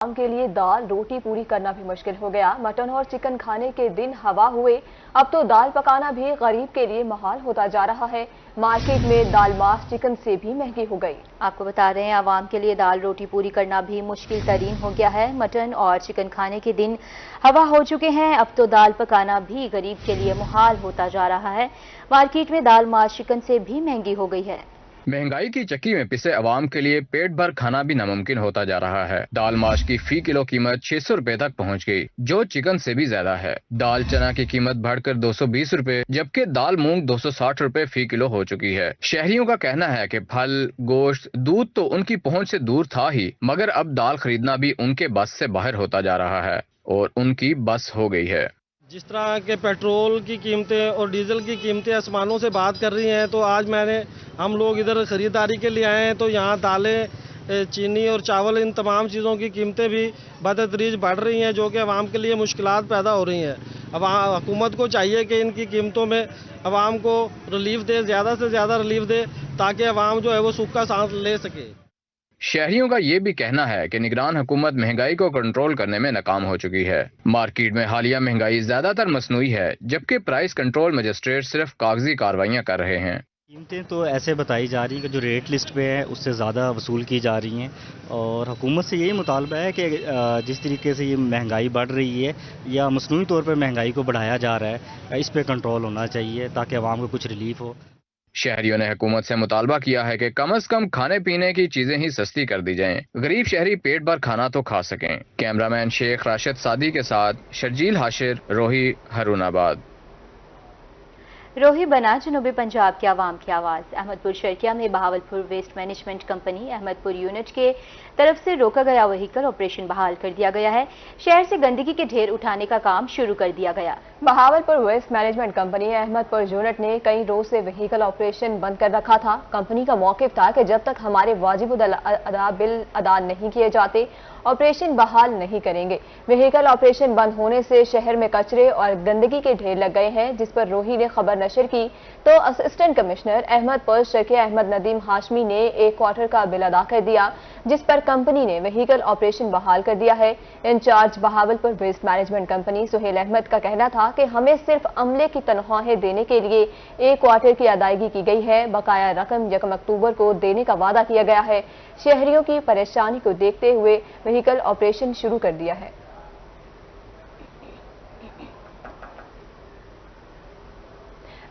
عوام کے لیے دال روٹی پوری کرنا بھی مشکل ہو گیا۔ مٹن اور چکن کھانے کے دن ہوا ہوئے، اب تو دال پکانا بھی غریب کے لیے محال ہوتا جا رہا ہے۔ مارکیٹ میں دال ماس چکن سے بھی مہنگی ہو گئی۔ آپ کو بتا رہے ہیں عوام کے لیے دال روٹی پوری کرنا بھی مشکل ترین ہو گیا ہے۔ مٹن اور چکن کھانے کے دن ہوا ہو چکے ہیں، اب تو دال پکانا بھی غریب کے لیے محال ہوتا جا رہا ہے۔ مارکیٹ میں دال ماس چکن سے بھی مہنگی ہو گئی ہے۔ مہنگائی کی چکی میں پسے عوام کے لیے پیٹ بھر کھانا بھی ناممکن ہوتا جا رہا ہے۔ دال ماش کی فی کلو قیمت 600 روپے تک پہنچ گئی، جو چکن سے بھی زیادہ ہے۔ دال چنا کی قیمت بڑھ کر 220 روپے جبکہ دال مونگ 260 روپے فی کلو ہو چکی ہے۔ شہریوں کا کہنا ہے کہ پھل، گوشت، دودھ تو ان کی پہنچ سے دور تھا ہی، مگر اب دال خریدنا بھی ان کے بس سے باہر ہوتا جا رہا ہے اور ان کی بس ہو گئی ہے۔ جس طرح کے پیٹرول کی قیمتیں اور ڈیزل کی قیمتیں آسمانوں سے بات کر رہی ہیں، تو آج ہم لوگ ادھر خریداری کے لیے آئے ہیں تو یہاں دالیں، چینی اور چاول، ان تمام چیزوں کی قیمتیں بھی بتدریج بڑھ رہی ہیں، جو کہ عوام کے لیے مشکلات پیدا ہو رہی ہیں۔ اب حکومت کو چاہیے کہ ان کی قیمتوں میں عوام کو ریلیف دے، زیادہ سے زیادہ ریلیف دے، تاکہ عوام جو ہے وہ سکھ کا سانس لے سکے۔ شہریوں کا یہ بھی کہنا ہے کہ نگران حکومت مہنگائی کو کنٹرول کرنے میں ناکام ہو چکی ہے۔ مارکیٹ میں حالیہ مہنگائی زیادہ تر مصنوعی ہے، جبکہ پرائس کنٹرول مجسٹریٹ صرف کاغذی کارروائیاں کر رہے ہیں۔ قیمتیں تو ایسے بتائی جا رہی ہیں کہ جو ریٹ لسٹ پہ ہے اس سے زیادہ وصول کی جا رہی ہیں، اور حکومت سے یہی مطالبہ ہے کہ جس طریقے سے یہ مہنگائی بڑھ رہی ہے یا مصنوعی طور پر مہنگائی کو بڑھایا جا رہا ہے، اس پہ کنٹرول ہونا چاہیے تاکہ عوام کو کچھ ریلیف ہو۔ شہریوں نے حکومت سے مطالبہ کیا ہے کہ کم از کم کھانے پینے کی چیزیں ہی سستی کر دی جائیں، غریب شہری پیٹ بھر کھانا تو کھا سکیں۔ کیمرامین شیخ راشد سعدی کے ساتھ شرجیل حاشر، روہی، ہارون آباد۔ روہی بنا جنوبی پنجاب کے عوام کی آواز۔ احمد پور شرکیہ میں Bahawalpur waste management company Ahmedpur unit کے طرف سے روکا گیا وہیکل آپریشن بحال کر دیا گیا ہے۔ شہر سے گندگی کے ڈھیر اٹھانے کا کام شروع کر دیا گیا۔ Bahawalpur waste management company Ahmedpur unit نے کئی روز سے وہیکل آپریشن بند کر رکھا تھا۔ کمپنی کا موقف تھا کہ جب تک ہمارے واجب بل ادا نہیں کیے جاتے، آپریشن بحال نہیں کریں گے۔ وہیکل آپریشن بند ہونے سے شہر میں کچرے اور گندگی کے ڈھیر لگ گئے ہیں، جس پر روہی نے خبر نشر کی تو اسسٹنٹ کمشنر احمد پور شرکیہ احمد ندیم ہاشمی نے ایک کوارٹر کا بل ادا کر دیا، جس پر کمپنی نے وہیکل آپریشن بحال کر دیا ہے۔ Incharge Bahawalpur waste management company Sohail Ahmed کا کہنا تھا کہ ہمیں صرف عملے کی تنخواہیں دینے کے لیے ایک کوارٹر کی ادائیگی کی گئی ہے، بقایا رقم 1 اکتوبر کو دینے کا وعدہ کیا گیا ہے۔ شہریوں کی پریشانی کو دیکھتے ہوئے وہیکل آپریشن شروع کر دیا ہے۔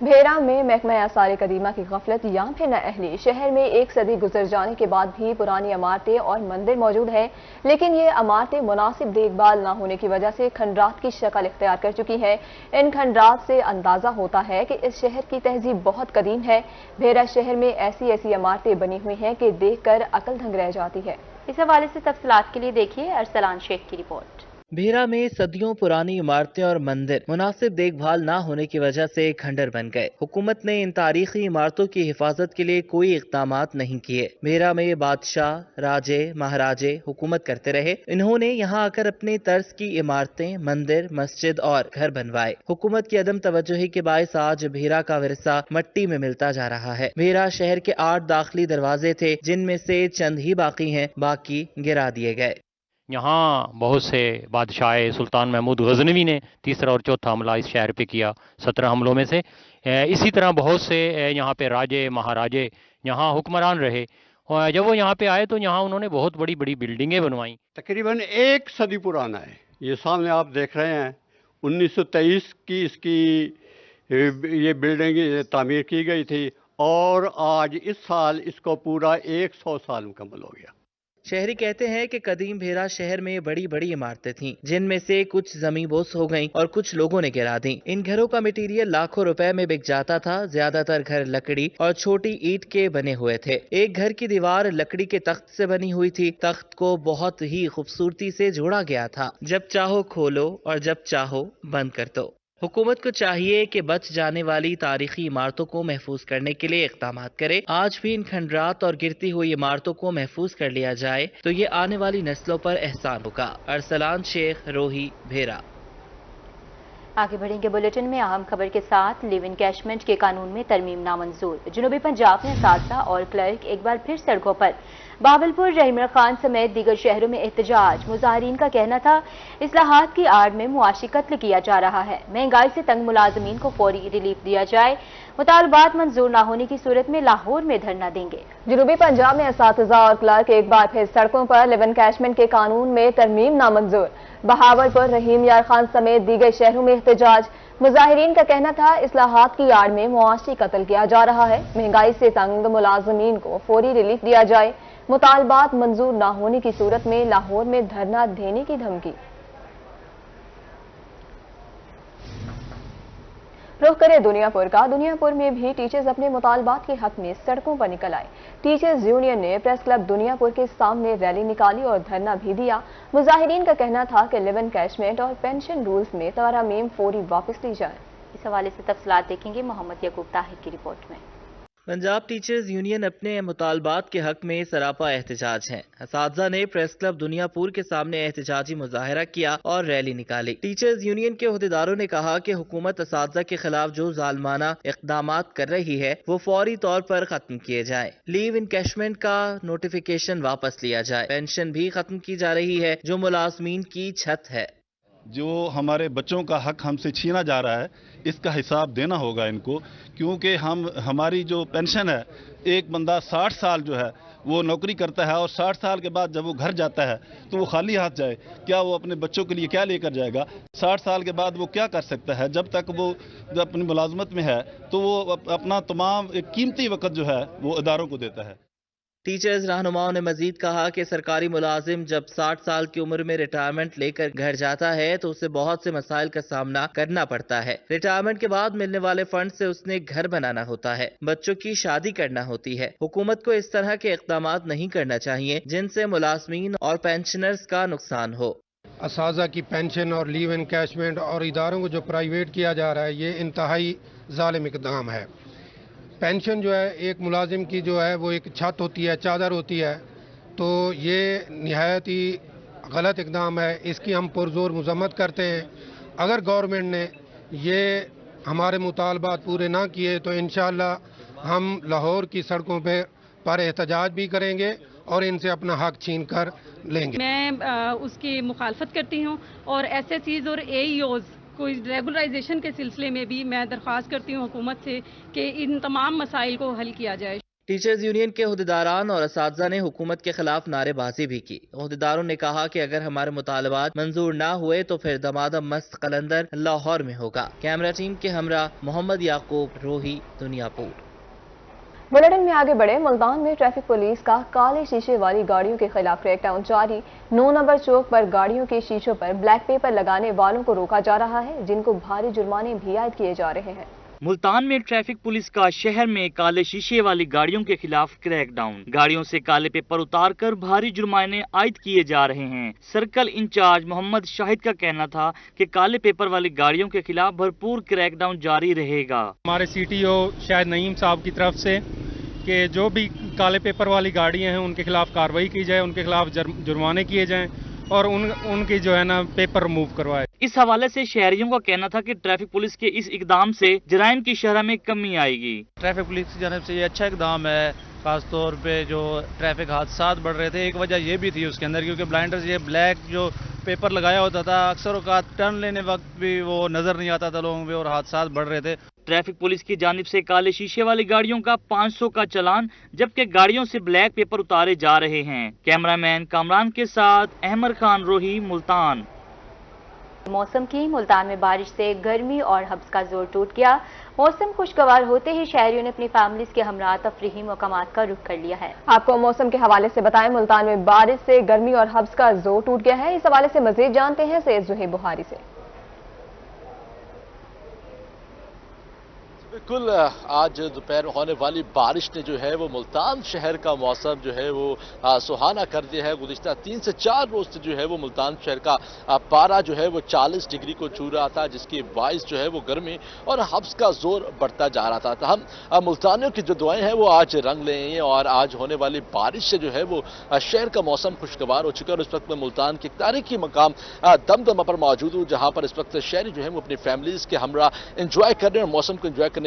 بھیرا میں محکمہ آثار قدیمہ کی غفلت یا پھر نااہلی۔ شہر میں 1 صدی گزر جانے کے بعد بھی پرانی عمارتیں اور مندر موجود ہیں، لیکن یہ عمارتیں مناسب دیکھ بھال نہ ہونے کی وجہ سے کھنڈرات کی شکل اختیار کر چکی ہیں۔ ان کھنڈرات سے اندازہ ہوتا ہے کہ اس شہر کی تہذیب بہت قدیم ہے۔ بھیرا شہر میں ایسی عمارتیں بنی ہوئی ہیں کہ دیکھ کر عقل دنگ رہ جاتی ہے۔ اس حوالے سے تفصیلات کے لیے دیکھیے ارسلان شیخ کی رپورٹ۔ بھیرا میں صدیوں پرانی عمارتیں اور مندر مناسب دیکھ بھال نہ ہونے کی وجہ سے کھنڈر بن گئے۔ حکومت نے ان تاریخی عمارتوں کی حفاظت کے لیے کوئی اقدامات نہیں کیے۔ بھیرا میں بادشاہ، راجے، مہاراجے حکومت کرتے رہے۔ انہوں نے یہاں آ کر اپنے طرز کی عمارتیں، مندر، مسجد اور گھر بنوائے۔ حکومت کی عدم توجہی کے باعث آج بھیرا کا ورثہ مٹی میں ملتا جا رہا ہے۔ بھیرا شہر کے 8 داخلی دروازے تھے، جن میں سے چند ہی باقی ہیں، باقی گرا دیے گئے۔ یہاں بہت سے بادشاہ سلطان محمود غزنوی نے تیسرا اور چوتھا حملہ اس شہر پہ کیا 17 حملوں میں سے۔ اسی طرح بہت سے یہاں پہ راجے، مہاراجے یہاں حکمران رہے۔ جب وہ یہاں پہ آئے تو یہاں انہوں نے بہت بڑی بڑی بلڈنگیں بنوائیں۔ تقریباً 1 صدی پرانا ہے یہ، سامنے آپ دیکھ رہے ہیں 1923 کی اس کی یہ بلڈنگ تعمیر کی گئی تھی، اور آج اس سال اس کو پورا 100 سال مکمل ہو گیا۔ شہری کہتے ہیں کہ قدیم بھیرا شہر میں بڑی بڑی عمارتیں تھیں، جن میں سے کچھ زمیں بوس ہو گئیں اور کچھ لوگوں نے گرا دیں۔ ان گھروں کا مٹیریل لاکھوں روپے میں بک جاتا تھا۔ زیادہ تر گھر لکڑی اور چھوٹی اینٹ کے بنے ہوئے تھے۔ ایک گھر کی دیوار لکڑی کے تخت سے بنی ہوئی تھی۔ تخت کو بہت ہی خوبصورتی سے جوڑا گیا تھا، جب چاہو کھولو اور جب چاہو بند کر دو۔ حکومت کو چاہیے کہ بچ جانے والی تاریخی عمارتوں کو محفوظ کرنے کے لیے اقدامات کرے۔ آج بھی ان کھنڈرات اور گرتی ہوئی عمارتوں کو محفوظ کر لیا جائے تو یہ آنے والی نسلوں پر احسان ہوگا۔ ارسلان شیخ، روہی، بھیرا۔ آگے بڑھیں گے بلیٹن میں اہم خبر کے ساتھ۔ لیو انکیشمنٹ کے قانون میں ترمیم نامنظور۔ جنوبی پنجاب میں اساتذہ اور کلرک ایک بار پھر سڑکوں پر۔ بہاولپور رحیم خان سمیت دیگر شہروں میں احتجاج، مظاہرین کا کہنا تھا اصلاحات کی آڑ میں معاشی قتل کیا جا رہا ہے، مہنگائی سے تنگ ملازمین کو فوری ریلیف دیا جائے، مطالبات منظور نہ ہونے کی صورت میں لاہور میں دھرنا دیں گے۔ جنوبی پنجاب میں اساتذہ اور کلرک ایک بار پھر سڑکوں پر لیو ان کیشمنٹ کے قانون میں ترمیم نامنظور، بہاولپور رحیم یار خان سمیت دیگر شہروں میں احتجاج، مظاہرین کا کہنا تھا اصلاحات کی آڑ میں معاشی قتل کیا جا رہا ہے، مہنگائی سے تنگ ملازمین کو فوری ریلیف دیا جائے، مطالبات منظور نہ ہونے کی صورت میں لاہور میں دھرنا دینے کی دھمکی۔ رخ کرے دنیا پور کا، دنیا پور میں بھی ٹیچرز اپنے مطالبات کے حق میں سڑکوں پر نکل آئے۔ ٹیچرز یونین نے پریس کلب دنیا پور کے سامنے ریلی نکالی اور دھرنا بھی دیا۔ مظاہرین کا کہنا تھا کہ لیو ان کیشمنٹ اور پینشن رولز میں ترامیم فوری واپس لی جائیں۔ اس حوالے سے تفصیلات دیکھیں گے محمد یعقوب طاہر کی رپورٹ میں۔ پنجاب ٹیچرز یونین اپنے مطالبات کے حق میں سراپا احتجاج ہیں۔ اساتذہ نے پریس کلب دنیا پور کے سامنے احتجاجی مظاہرہ کیا اور ریلی نکالی۔ ٹیچرز یونین کے عہدیداروں نے کہا کہ حکومت اساتذہ کے خلاف جو ظالمانہ اقدامات کر رہی ہے وہ فوری طور پر ختم کیے جائیں، لیو انکیشمنٹ کا نوٹیفیکیشن واپس لیا جائے، پینشن بھی ختم کی جا رہی ہے جو ملازمین کی چھت ہے۔ جو ہمارے بچوں کا حق ہم سے چھینا جا رہا ہے اس کا حساب دینا ہوگا ان کو، کیونکہ ہماری جو پینشن ہے، ایک بندہ 60 سال جو ہے وہ نوکری کرتا ہے اور 60 سال کے بعد جب وہ گھر جاتا ہے تو وہ خالی ہاتھ جائے، کیا وہ اپنے بچوں کے لیے کیا لے کر جائے گا؟ 60 سال کے بعد وہ کیا کر سکتا ہے؟ جب تک وہ اپنی ملازمت میں ہے تو وہ اپنا تمام ایک قیمتی وقت جو ہے وہ اداروں کو دیتا ہے۔ ٹیچرز رہنماؤں نے مزید کہا کہ سرکاری ملازم جب 60 سال کی عمر میں ریٹائرمنٹ لے کر گھر جاتا ہے تو اسے بہت سے مسائل کا سامنا کرنا پڑتا ہے۔ ریٹائرمنٹ کے بعد ملنے والے فنڈ سے اس نے گھر بنانا ہوتا ہے، بچوں کی شادی کرنا ہوتی ہے۔ حکومت کو اس طرح کے اقدامات نہیں کرنا چاہیے جن سے ملازمین اور پینشنرز کا نقصان ہو۔ اساتذہ کی پینشن اور لیو انکیشمنٹ اور اداروں کو جو پرائیویٹ کیا جا رہا ہے یہ انتہائی ظالم اقدام ہے۔ پینشن جو ہے ایک ملازم کی جو ہے وہ ایک چھت ہوتی ہے، چادر ہوتی ہے، تو یہ نہایت ہی غلط اقدام ہے، اس کی ہم پرزور مذمت کرتے ہیں۔ اگر گورنمنٹ نے یہ ہمارے مطالبات پورے نہ کیے تو انشاءاللہ ہم لاہور کی سڑکوں پر احتجاج بھی کریں گے اور ان سے اپنا حق چھین کر لیں گے۔ میں اس کی مخالفت کرتی ہوں اور ایس ایس سیز اور اے ای اوز کوئی ریگولرائزیشن کے سلسلے میں بھی میں درخواست کرتی ہوں حکومت سے کہ ان تمام مسائل کو حل کیا جائے۔ ٹیچرز یونین کے عہدیداران اور اساتذہ نے حکومت کے خلاف نعرے بازی بھی کی۔ عہدیداروں نے کہا کہ اگر ہمارے مطالبات منظور نہ ہوئے تو پھر دمادم مست قلندر لاہور میں ہوگا۔ کیمرہ ٹیم کے ہمراہ محمد یعقوب، روہی، دنیا پور۔ بلیٹن میں آگے بڑھے، ملتان میں ٹریفک پولیس کا کالے شیشے والی گاڑیوں کے خلاف کریک ڈاؤن جاری۔ 9 نمبر چوک پر گاڑیوں کے شیشوں پر بلیک پیپر لگانے والوں کو روکا جا رہا ہے جن کو بھاری جرمانے بھی عائد کیے جا رہے ہیں۔ ملتان میں ٹریفک پولیس کا شہر میں کالے شیشے والی گاڑیوں کے خلاف کریک ڈاؤن، گاڑیوں سے کالے پیپر اتار کر بھاری جرمانے عائد کیے جا رہے ہیں۔ سرکل انچارج محمد شاہد کا کہنا تھا کہ کالے پیپر والی گاڑیوں کے خلاف بھرپور کریک ڈاؤن جاری رہے گا۔ ہمارے سی ٹی او شاہد نعیم صاحب کی طرف سے کہ جو بھی کالے پیپر والی گاڑیاں ہیں ان کے خلاف کارروائی کی جائے، ان کے خلاف جرمانے کیے جائیں اور ان کی جو ہے نا پیپر ریموو کروائے۔ اس حوالے سے شہریوں کا کہنا تھا کہ ٹریفک پولیس کے اس اقدام سے جرائم کی شرح میں کمی آئے گی۔ ٹریفک پولیس کی جانب سے یہ اچھا اقدام ہے، خاص طور پہ جو ٹریفک حادثات بڑھ رہے تھے۔ ایک وجہ یہ بھی تھی اس کے اندر کیونکہ بلائنڈرز یہ بلیک جو پیپر لگایا ہوتا تھا اکثر اوقات ٹرن لینے وقت بھی وہ نظر نہیں آتا تھا لوگوں پہ اور حادثات بڑھ رہے تھے۔ ٹریفک پولیس کی جانب سے کالے شیشے والی گاڑیوں کا 500 کا چلان جبکہ گاڑیوں سے بلیک پیپر اتارے جا رہے ہیں۔ کیمرہ مین کامران کے ساتھ احمد خان، روہی، ملتان۔ موسم کی، ملتان میں بارش سے گرمی اور حبس کا زور ٹوٹ گیا۔ موسم خوشگوار ہوتے ہی شہریوں نے اپنی فیملیز کے ہمراہ تفریحی مقامات کا رخ کر لیا ہے۔ آپ کو موسم کے حوالے سے بتائیں، ملتان میں بارش سے گرمی اور حبس کا زور ٹوٹ گیا ہے۔ اس حوالے سے مزید جانتے ہیں سید زہیب بخاری سے۔ بالکل، آج دوپہر ہونے والی بارش نے جو ہے وہ ملتان شہر کا موسم جو ہے وہ سہانا کر دیا ہے۔ گزشتہ 3 سے 4 روز سے جو ہے وہ ملتان شہر کا پارا جو ہے وہ 40 ڈگری کو چھو رہا تھا، جس کی باعث جو ہے وہ گرمی اور حبس کا زور بڑھتا جا رہا تھا۔ ہم ملتانیوں کی جو دعائیں ہیں وہ آج رنگ لے ہیں اور آج ہونے والی بارش سے جو ہے وہ شہر کا موسم خوشگوار ہو چکا ہے۔ اور اس وقت میں ملتان کے تاریخی مقام دمدمہ پر موجود ہوں، جہاں پر اس وقت شہری جو ہے وہ اپنی فیملیز کے ہمراہ انجوائے کر رہے ہیں اور موسم کو انجوائے کرنے